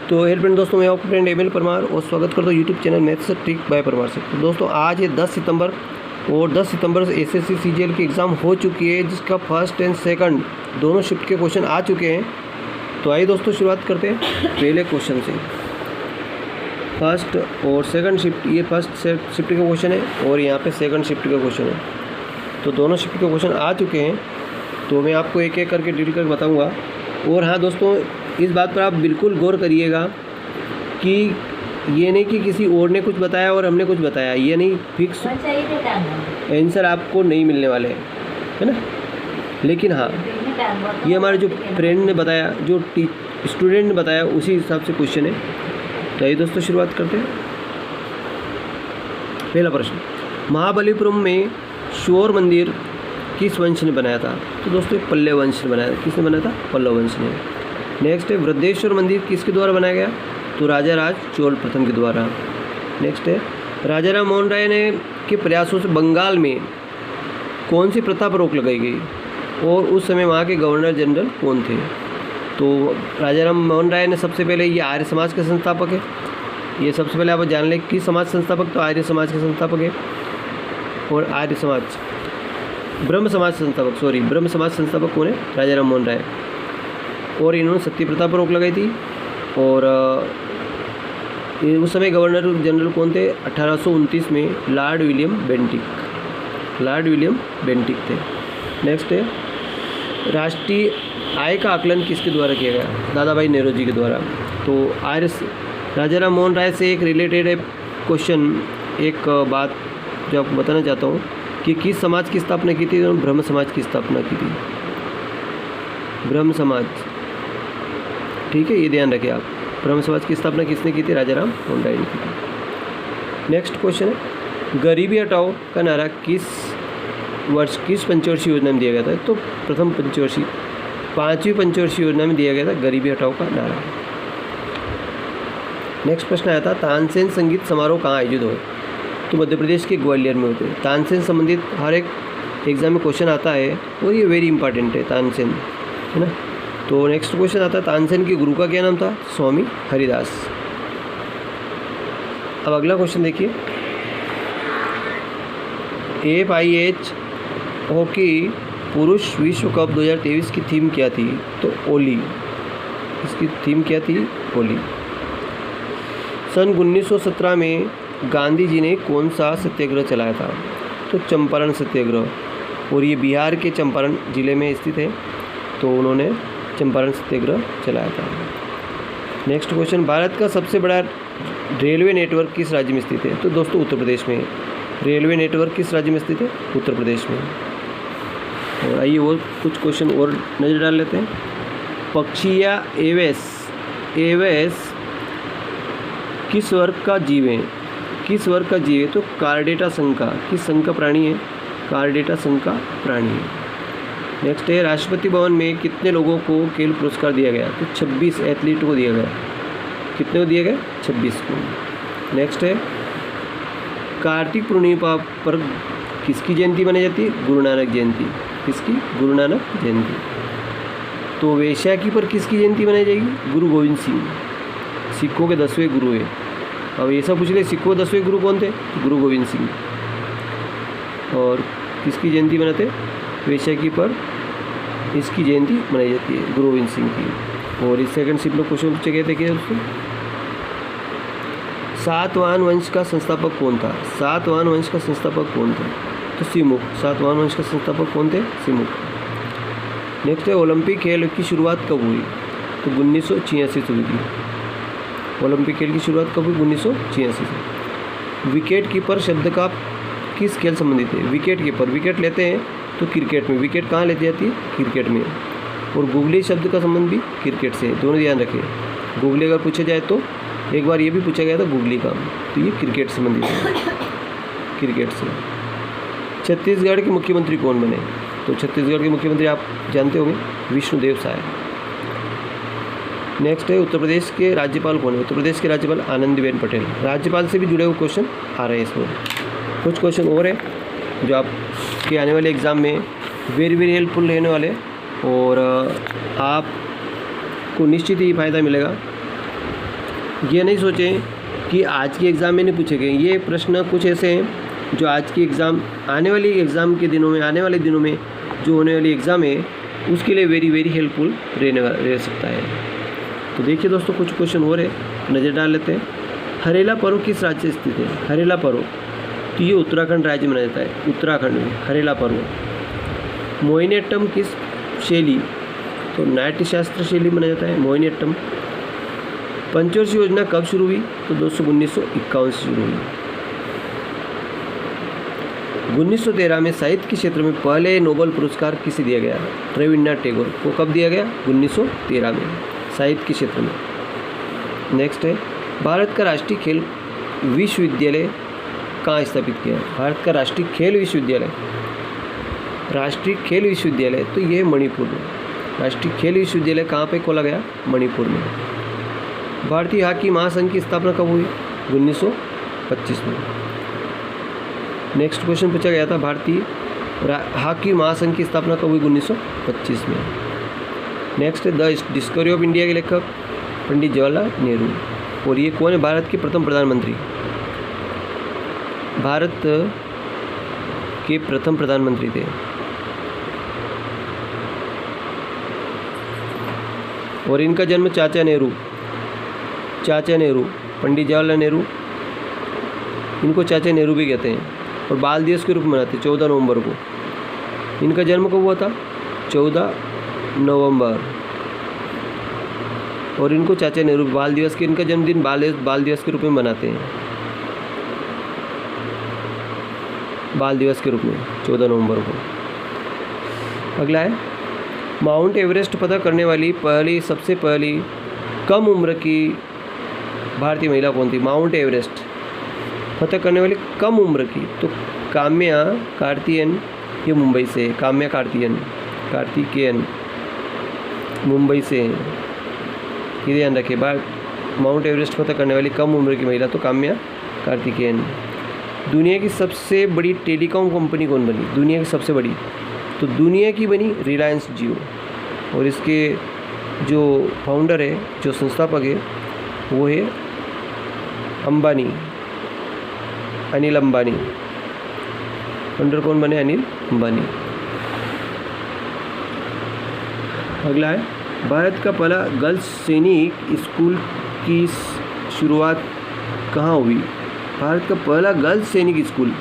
तो hello friend दोस्तों, मैं आपका फ्रेंड एमएल परमार और स्वागत करता हूँ YouTube channel maths trick bye Parmar से। तो दोस्तों आज है 10 सितंबर और 10 सितंबर से एसएससी सीजीएल की एग्ज़ाम हो चुकी है, जिसका फर्स्ट एंड सेकंड दोनों शिफ्ट के क्वेश्चन आ चुके हैं। तो आइए दोस्तों शुरुआत करते हैं पहले क्वेश्चन से। फर्स्ट और सेकंड शिफ्ट, ये फर्स्ट शिफ्ट का क्वेश्चन है और यहाँ पर सेकंड शिफ्ट का क्वेश्चन है। तो दोनों शिफ्ट के क्वेश्चन आ चुके हैं, तो मैं आपको एक एक करके डिटेल करके बताऊँगा। और हाँ दोस्तों, इस बात पर आप बिल्कुल गौर करिएगा कि ये नहीं कि किसी और ने कुछ बताया और हमने कुछ बताया, ये नहीं फिक्स आंसर आपको नहीं मिलने वाले हैं, है ना। लेकिन हाँ, ये हमारे जो फ्रेंड ने बताया, जो स्टूडेंट ने बताया, उसी हिसाब से क्वेश्चन है। तो ये दोस्तों शुरुआत करते हैं। पहला प्रश्न, महाबलीपुरम में शोर मंदिर किस वंश ने बनाया था? तो दोस्तों पल्लव वंश ने बनाया था। किसने बनाया था? पल्लव वंश ने। नेक्स्ट है, वृद्धेश्वर मंदिर किसके द्वारा बनाया गया? तो राजा राज चोल प्रथम के द्वारा। नेक्स्ट है, राजा राम मोहन राय ने के प्रयासों से बंगाल में कौन सी प्रथा पर रोक लगाई गई और उस समय वहाँ के गवर्नर जनरल कौन थे? तो राजा राम मोहन राय ने सबसे पहले, ये आर्य समाज के संस्थापक है। ये सबसे पहले आप जान लें किस समाज संस्थापक? तो आर्य समाज के संस्थापक है। और आर्य समाज, ब्रह्म समाज संस्थापक, ब्रह्म समाज संस्थापक कौन है? राजा राम मोहन राय। और इन्होंने सती प्रथा पर रोक लगाई थी। और उस समय गवर्नर जनरल कौन थे? 1829 में लॉर्ड विलियम बेंटिक थे। नेक्स्ट है, राष्ट्रीय आय का आकलन किसके द्वारा किया गया? दादा भाई नौरोजी के द्वारा। तो राजा राम मोहन राय से एक रिलेटेड है क्वेश्चन, एक बात जो आपको बताना चाहता हूँ कि किस समाज की स्थापना की थी? ब्रह्म समाज की स्थापना की थी। ब्रह्म समाज, ठीक है, ये ध्यान रखिए आप। ब्रह्म समाज की स्थापना किसने की थी? राजा राम मोहन राय ने की थी। नेक्स्ट क्वेश्चन है, गरीबी हटाओ का नारा किस पंचवर्षीय योजना में दिया गया था? तो प्रथम पंचवर्षीय, 5वीं पंचवर्षीय योजना में दिया गया था गरीबी हटाओ का नारा। नेक्स्ट प्रश्न आया था, तानसेन संगीत समारोह कहाँ आयोजित हुए? तो मध्य प्रदेश के ग्वालियर में होते हैं। तानसेन संबंधित हर एक एग्जाम में क्वेश्चन आता है और ये वेरी इंपॉर्टेंट है, तानसेन, है ना। तो नेक्स्ट क्वेश्चन आता है, तानसेन के गुरु का क्या नाम था? स्वामी हरिदास। अब अगला क्वेश्चन देखिए, FIH हॉकी पुरुष विश्व कप 2023 की थीम क्या थी? तो ओली। इसकी थीम क्या थी? ओली। सन 1917 में गांधी जी ने कौन सा सत्याग्रह चलाया था? तो चंपारण सत्याग्रह। और ये बिहार के चंपारण ज़िले में स्थित है, तो उन्होंने चंपारण सत्याग्रह चलाया था। नेक्स्ट क्वेश्चन, भारत का सबसे बड़ा रेलवे नेटवर्क किस राज्य में स्थित है? तो दोस्तों उत्तर प्रदेश में। रेलवे नेटवर्क किस राज्य में स्थित है? उत्तर प्रदेश में। और आइए और कुछ क्वेश्चन और नज़र डाल लेते हैं। पक्षिया एवेस किस वर्ग का जीव है? किस वर्ग का जीव है? तो कार्डेटा संघ का। किस संघ का प्राणी है? कार्डेटा संघ का प्राणी है। नेक्स्ट है, राष्ट्रपति भवन में कितने लोगों को खेल पुरस्कार दिया गया? तो 26 एथलीट को दिया गया। कितने को दिया गया? 26 को। नेक्स्ट है, कार्तिक पूर्णिमा पर किसकी जयंती मनाई जाती है? गुरु नानक जयंती। किसकी? गुरु नानक जयंती। तो वैशाखी पर किसकी जयंती मनाई जाएगी? गुरु गोविंद सिंह, सिखों के 10वें गुरु है। अब ऐसा पूछ ले, सिखों के 10वें गुरु कौन थे? तो गुरु गोविंद सिंह। और किसकी जयंती मनाते? वैशाखी पर इसकी जयंती मनाई जाती है, गुरु गोविंद सिंह की। और इस सेकंड शिफ्ट में क्वेश्चन पूछे गए थे कि दोस्तों, सातवाहन वंश का संस्थापक कौन था? सातवाहन वंश का संस्थापक कौन था? तो सिमुक। सातवाहन वंश का संस्थापक कौन थे? सिमुक। नेक्स्ट है, ओलंपिक खेल की शुरुआत कब हुई? तो 1986 से हुई थी। ओलंपिक खेल की शुरुआत कब हुई? 1986 से। विकेट कीपर शब्द का किस खेल संबंधित है? विकेट कीपर, विकेट लेते हैं तो क्रिकेट में। विकेट कहाँ लेती जाती है? क्रिकेट में। और गुगली शब्द का संबंध भी क्रिकेट से, दोनों ध्यान रखें। गुगली अगर पूछा जाए तो एक बार ये भी पूछा गया था गुगली का, तो ये क्रिकेट संबंधित है, क्रिकेट से। छत्तीसगढ़ के मुख्यमंत्री कौन बने? तो छत्तीसगढ़ के मुख्यमंत्री आप जानते होंगे, विष्णुदेव साय। नेक्स्ट है, उत्तर प्रदेश के राज्यपाल कौन है? उत्तर प्रदेश के राज्यपाल आनंदीबेन पटेल। राज्यपाल से भी जुड़े हुए क्वेश्चन आ रहे हैं इसमें। कुछ क्वेश्चन और है जो आपके आने वाले एग्ज़ाम में वेरी हेल्पफुल रहने वाले, और आपको निश्चित ही फ़ायदा मिलेगा। ये नहीं सोचें कि आज के एग्ज़ाम में नहीं पूछे गए। ये प्रश्न कुछ ऐसे हैं जो आज की एग्ज़ाम, आने वाली एग्ज़ाम के दिनों में, आने वाले दिनों में जो होने वाली एग्ज़ाम है उसके लिए वेरी वेरी हेल्पफुल रह सकता है। तो देखिए दोस्तों, कुछ क्वेश्चन हो रहे, नज़र डाल लेते हैं। हरेला पर्व किस राज्य से स्थित है? हरेला पर्व तो ये उत्तराखंड राज्य में मनाया जाता है, उत्तराखंड में हरेला पर्व। मोहिनीअट्टम किस शैली? तो नाट्य शास्त्र शैली मनाया जाता है मोहिनीअट्टम। पंचवर्षीय योजना कब शुरू हुई? तो दोस्तों 1951 से शुरू हुई। 1913 में साहित्य के क्षेत्र में पहले नोबेल पुरस्कार किसे दिया गया? रविन्द्रनाथ टैगोर को। कब दिया गया? 1913 में, साहित्य के क्षेत्र में। नेक्स्ट है, भारत का राष्ट्रीय खेल विश्वविद्यालय कहाँ स्थापित किया है? भारत का राष्ट्रीय खेल विश्वविद्यालय, राष्ट्रीय खेल विश्वविद्यालय तो ये मणिपुर में। राष्ट्रीय खेल विश्वविद्यालय कहाँ पे खोला गया? मणिपुर में। भारतीय हॉकी महासंघ की स्थापना कब हुई? 1925 में। नेक्स्ट क्वेश्चन पूछा गया था, भारतीय हॉकी महासंघ की स्थापना कब हुई? 1925 में। नेक्स्ट है, द डिस्कवरी ऑफ इंडिया के लेखक पंडित जवाहरलाल नेहरू। और ये कौन है? भारत के प्रथम प्रधानमंत्री, भारत के प्रथम प्रधानमंत्री थे। और इनका जन्म चाचा नेहरू, पंडित जवाहरलाल नेहरू, इनको चाचा नेहरू भी कहते हैं। और बाल दिवस के रूप में मनाते हैं 14 नवंबर को। इनका जन्म कब हुआ था? 14 नवंबर। और इनको चाचा नेहरू बाल दिवस के, इनका जन्मदिन बाल दिवस के रूप में मनाते हैं, बाल दिवस के रूप में 14 नवंबर को। अगला है, माउंट एवरेस्ट फतह करने वाली सबसे पहली कम उम्र की भारतीय महिला कौन थी? माउंट एवरेस्ट फतह करने वाली कम उम्र की, तो काम्या कार्तिकेयन, ये मुंबई से। काम्या कार्तिकेयन मुंबई से। ये ध्यान रखिए, माउंट एवरेस्ट फतह करने वाली कम उम्र की महिला तो काम्या कार्तिकेयन। दुनिया की सबसे बड़ी टेलीकॉम कंपनी कौन बनी? दुनिया की सबसे बड़ी, तो दुनिया की बनी रिलायंस जियो। और इसके जो फाउंडर है, जो संस्थापक है, वो है अंबानी, अनिल अंबानी। फाउंडर कौन बने? अनिल अंबानी। अगला है, भारत का पहला गर्ल्स सैनिक स्कूल की शुरुआत कहाँ हुई? भारत का पहला गर्ल्स सैनिक स्कूल,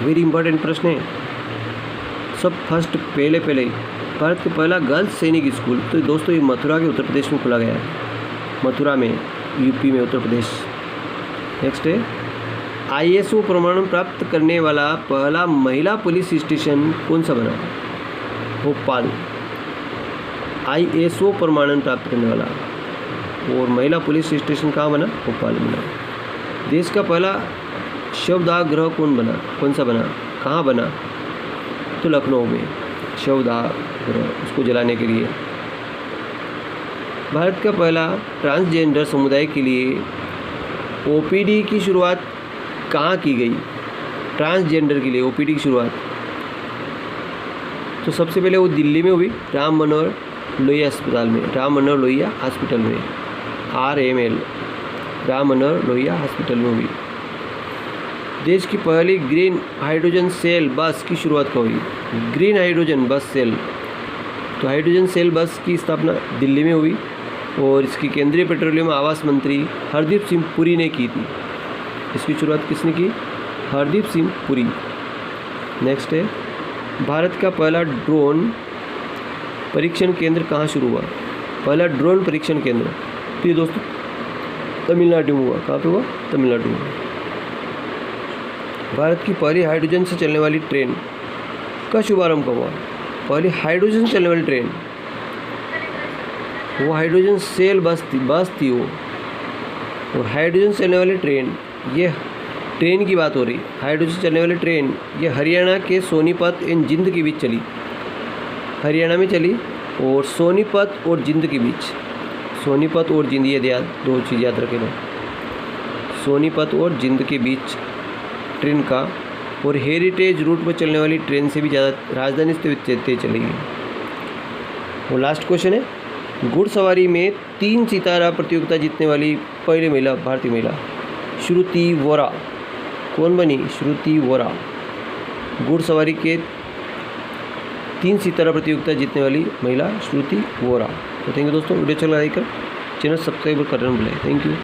वेरी इंपॉर्टेंट प्रश्न है। सब फर्स्ट पहले भारत का पहला गर्ल्स सैनिक स्कूल, तो दोस्तों ये मथुरा के उत्तर प्रदेश में खुला गया है, मथुरा में, यूपी में, उत्तर प्रदेश। नेक्स्ट है, ISO प्रमाणन प्राप्त करने वाला पहला महिला पुलिस स्टेशन कौन सा बना? भोपाल। ISO प्रमाणन प्राप्त करने वाला और महिला पुलिस स्टेशन कहाँ बना? भोपाल में बना। देश का पहला शवदाह गृह कौन सा बना? कहाँ बना? तो लखनऊ में, शवदाह गृह, उसको जलाने के लिए। भारत का पहला ट्रांसजेंडर समुदाय के लिए OPD की शुरुआत कहाँ की गई? ट्रांसजेंडर के लिए OPD की शुरुआत तो सबसे पहले वो दिल्ली में हुई, राम मनोहर लोहिया अस्पताल में, राम मनोहर लोहिया हॉस्पिटल में, RML, राम मनोहर लोहिया हॉस्पिटल में हुई। देश की पहली ग्रीन हाइड्रोजन सेल बस की शुरुआत कब हुई? ग्रीन हाइड्रोजन बस सेल, तो हाइड्रोजन सेल बस की स्थापना दिल्ली में हुई और इसकी केंद्रीय पेट्रोलियम आवास मंत्री हरदीप सिंह पुरी ने की थी। इसकी शुरुआत किसने की? हरदीप सिंह पुरी। नेक्स्ट है, भारत का पहला ड्रोन परीक्षण केंद्र कहाँ शुरू हुआ? पहला ड्रोन परीक्षण केंद्र तो ये दोस्तों तमिलनाडु में हुआ। कहाँ पे हुआ? तमिलनाडु में। भारत की पहली हाइड्रोजन से चलने वाली ट्रेन का शुभारंभ कब हुआ? पहली हाइड्रोजन से चलने वाली ट्रेन, वो हाइड्रोजन सेल बस थी वो। और हाइड्रोजन से चलने वाली ट्रेन, ये ट्रेन की बात हो रही, हाइड्रोजन से चलने वाली ट्रेन ये हरियाणा के सोनीपत एंड जिंद के बीच चली, हरियाणा में चली और सोनीपत और जिंद के बीच, सोनीपत और जिंद, ये दो चीज़ याद रखें ना, सोनीपत और जिंद के बीच ट्रेन का। और हेरिटेज रूट पर चलने वाली ट्रेन से भी ज़्यादा राजधानी से तेज चलेगी। और लास्ट क्वेश्चन है, घुड़सवारी में 3 सितारा प्रतियोगिता जीतने वाली पहली महिला, भारतीय महिला श्रुति वोरा कौन बनी? श्रुति वोरा। घुड़सवारी के 3 सितारा प्रतियोगिता जीतने वाली महिला श्रुति वोरा। तो थैंक यू दोस्तों, वीडियो अच्छा लगा लाइक कर, चैनल सब्सक्राइब करना भूलें। Thank you.